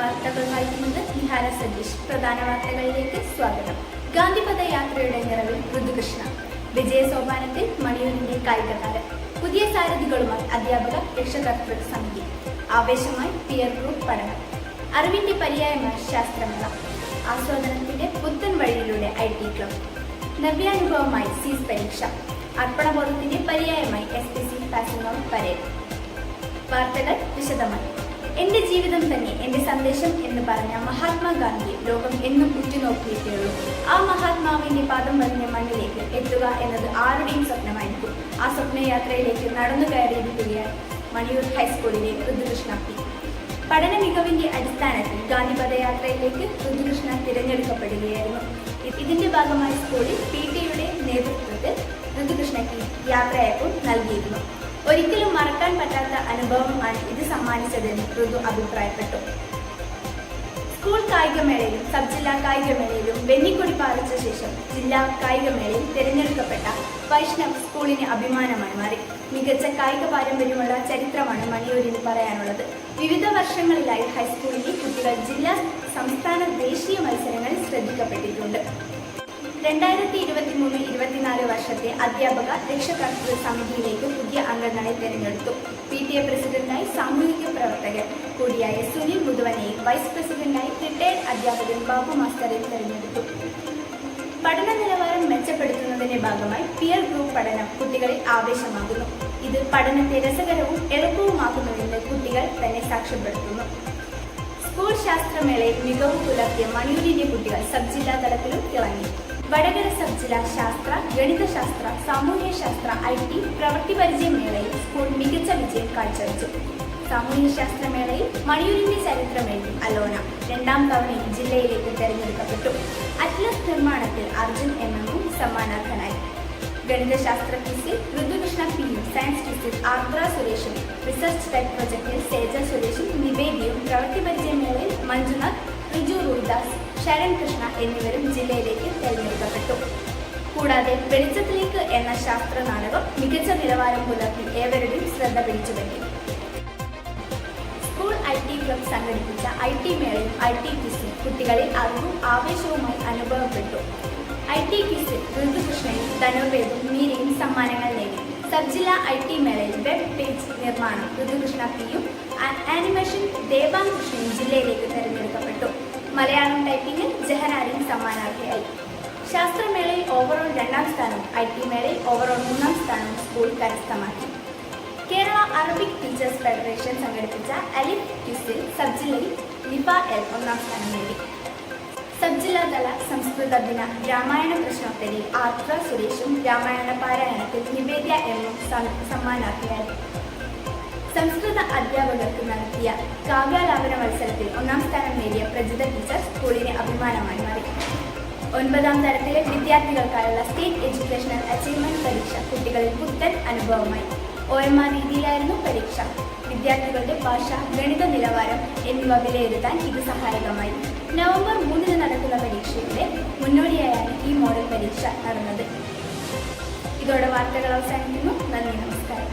വാർത്തകൾ വായിക്കുന്നത് നിഹാര സതീഷ്. പ്രധാന വാർത്തകളിലേക്ക് സ്വാഗതം. ഗാന്ധിപഥ യാത്രയുടെ നിറവിൽ ഋതുകൃഷ്ണ. വിജയ സോപാനത്തിൽ മണിയൂരിന്റെ കായിക താരം. പുതിയ സാരഥികളുമായി അധ്യാപക രക്ഷകർത്തൃ സമിതി. ആവേശമായി പിയർ ഗ്രൂപ്പ് പഠനം. അറിവിന്റെ പര്യായമായ ശാസ്ത്രമേള. ആസ്വാദനത്തിന്റെ പുത്തൻ വഴിയിലൂടെ IT ക്ലബ്. നവ്യാനുഭവമായി സീസ് പരീക്ഷ. അർപ്പണബോധത്തിന്റെ പര്യായമായി SPC പാസിംഗ് ഔട്ട് പരേഡ്. വാർത്തകൾ വിശദമായി. എന്റെ ജീവിതം തന്നെ എന്റെ സന്ദേശം എന്ന് പറഞ്ഞ മഹാത്മാഗാന്ധിയെ ലോകം എന്നും ഉറ്റുനോക്കിയിട്ടേയുള്ളൂ. ആ മഹാത്മാവിന്റെ പാദം പതിഞ്ഞ മണ്ണിലേക്ക് എത്തുക എന്നത് ആരുടെയും സ്വപ്നമായിരിക്കും. ആ സ്വപ്നയാത്രയിലേക്ക് നടന്നു കയറിയിരിക്കുകയാണ് മണിയൂർ ഹൈസ്കൂളിലെ ഋതുകൃഷ്ണ P. പഠന മികവിന്റെ അടിസ്ഥാനത്തിൽ ഗാന്ധിപഥയാത്രയിലേക്ക് ഋതുകൃഷ്ണ തിരഞ്ഞെടുക്കപ്പെടുകയായിരുന്നു. ഇതിന്റെ ഭാഗമായി സ്കൂളിൽ PT-യുടെ നേതൃത്വത്തിൽ ഋതുകൃഷ്ണയ്ക്ക് യാത്രയയപ്പ് നൽകിയിരുന്നു. ഒരിക്കലും മറക്കാൻ പറ്റാത്ത അനുഭവമാണ് ഇത് സമ്മാനിച്ചതെന്ന് ഋതു അഭിപ്രായപ്പെട്ടു. സ്കൂൾ കായികമേളയിലും സബ് ജില്ലാ കായികമേളയിലും വെന്നിക്കൊടി പാറിച്ച ശേഷം ജില്ലാ കായികമേളയിൽ തിരഞ്ഞെടുക്കപ്പെട്ട വൈഷ്ണവ് സ്കൂളിന് അഭിമാനമായി മാറി. മികച്ച കായിക പാരമ്പര്യമുള്ള ചരിത്രമാണ് മണിയൂരിന് പറയാനുള്ളത്. വിവിധ വർഷങ്ങളിലായി ഹൈസ്കൂളിലെ കുട്ടികൾ ജില്ലാ, സംസ്ഥാന, ദേശീയ മത്സരങ്ങളിൽ ശ്രദ്ധിക്കപ്പെട്ടിട്ടുണ്ട്. 2023-24 വർഷത്തെ അധ്യാപക രക്ഷകർത്തൃ സമിതിയിലേക്ക് പുതിയ അംഗങ്ങളെ തിരഞ്ഞെടുത്തു. PTA പ്രസിഡന്റായി സാമൂഹിക പ്രവർത്തകൻ കൂടിയായ സുനിൽ മുതുവനെയും വൈസ് പ്രസിഡന്റായി റിട്ടയർഡ് അധ്യാപകൻ ബാബു മാസ്റ്ററെയും തിരഞ്ഞെടുത്തു. പഠന നിലവാരം മെച്ചപ്പെടുത്തുന്നതിന്റെ ഭാഗമായി പിയർ ഗ്രൂപ്പ് പഠനം കുട്ടികളിൽ ആവേശമാകുന്നു. ഇത് പഠനത്തെ രസകരവും എളുപ്പവുമാക്കുന്നുവെന്ന് കുട്ടികൾ തന്നെ സാക്ഷ്യപ്പെടുത്തുന്നു. സ്കൂൾ ശാസ്ത്രമേളയിൽ മികവ് പുലർത്തിയ മണിയൂരിന്റെ കുട്ടികൾ സബ് ജില്ലാ തലത്തിലും തിളങ്ങി. വടകര സബ് ജില്ലാ ശാസ്ത്ര, ഗണിതശാസ്ത്ര, സാമൂഹ്യശാസ്ത്ര, IT പ്രവൃത്തി പരിചയ മേളയിൽ സ്കൂൾ മികച്ച വിജയം കാഴ്ചവെച്ചു. സാമൂഹ്യശാസ്ത്ര മേളയിൽ മണിയൂരിന്റെ ചരിത്രമേളയിൽ അലോന രണ്ടാം തവണയും ജില്ലയിലേക്ക് തെരഞ്ഞെടുക്കപ്പെട്ടു. അറ്റ്ലസ് നിർമ്മാണത്തിൽ അർജുൻ MM സമ്മാനാർഹനായി. ഗണിതശാസ്ത്ര ക്വിസിൽ ഋതുകൃഷ്ണ P-യും സയൻസ് ക്വിസിൽ ആർദ്ര സുരേഷും റിസർച്ച് ടൈപ്പ് പ്രൊജക്ടിൽ സേജ സുരേഷും നിവേദിയും പ്രവൃത്തി പരിചയ മേളയിൽ മഞ്ജുനാഥ്, റിജു റൂദാസ്, ശരൺ കൃഷ്ണ എന്നിവരും ജില്ലയിലേക്ക് തെരഞ്ഞെടുക്കപ്പെട്ടു. കൂടാതെ വെളിച്ചത്തിലേക്ക് എന്ന ശാസ്ത്ര നാടകം മികച്ച നിലവാരം പുലർത്തി ഏവരുടെയും ശ്രദ്ധ പിടിച്ചുപറ്റി. സ്കൂൾ IT ക്ലബ് സംഘടിപ്പിച്ച IT മേളയും IT ക്വിസിൽ കുട്ടികളിൽ അറിവും ആവേശവുമായി അനുഭവപ്പെട്ടു. IT ക്വിസിൽ ഋതുകൃഷ്ണയും ധനുർവേദും മീരയും സമ്മാനങ്ങൾ നേടി. സബ് ജില്ലാ IT മേളയിൽ വെബ് പേജ് നിർമ്മാണം ഋതുകൃഷ്ണ P-യും ആനിമേഷൻ ദേവാൻ കൃഷ്ണയും ജില്ലയിലേക്ക് തെരഞ്ഞെടുക്കപ്പെട്ടു. മലയാളം ടൈപ്പിംഗിൽ ജഹനാരിയും സമ്മാനാർഹയായി. ശാസ്ത്രമേളയിൽ ഓവറോൾ 2ാം സ്ഥാനവും IT മേളയിൽ ഓവറോൾ 3ാം സ്ഥാനവും സ്കൂൾ കരസ്ഥമാക്കി. കേരള അറബിക് ടീച്ചേഴ്സ് ഫെഡറേഷൻ സംഘടിപ്പിച്ച അലിഫ് ക്വിസിൽ സബ് ജില്ലയിൽ ലിഫ L 1ാം സ്ഥാനം നേടി. സബ് ജില്ലാതല സംസ്കൃത ദിന രാമായണ പ്രശ്നോത്തരിയിൽ ആർദ്ര സുരേഷും രാമായണ പാരായണത്തിൽ നിവേദ്യ M-ഉം സമ്മാനാർഹയായി. സംസ്കൃത അധ്യാപകർക്ക് നടത്തിയ കാവ്യാലാപന മത്സരത്തിൽ 1ാം സ്ഥാനം നേടിയ പ്രജിത ടീച്ചർ സ്കൂളിന് അഭിമാനമായി മാറി. 9ാം തരത്തിലെ വിദ്യാർത്ഥികൾക്കായുള്ള സ്റ്റേറ്റ് എഡ്യൂക്കേഷണൽ അച്ചീവ്മെന്റ് പരീക്ഷ കുട്ടികളിൽ പുത്തൻ അനുഭവമായി. OMR രീതിയിലായിരുന്നു പരീക്ഷ. വിദ്യാർത്ഥികളുടെ ഭാഷ, ഗണിത നിലവാരം എന്നിവ വിലയിരുത്താൻ ഇത് സഹായകമായി. നവംബർ 3-ന് നടക്കുന്ന പരീക്ഷയുടെ മുന്നോടിയായാണ് ഈ മോഡൽ പരീക്ഷ നടന്നത്. ഇതോടെ വാർത്തകൾ അവസാനിക്കുന്നു. നന്ദി, നമസ്കാരം.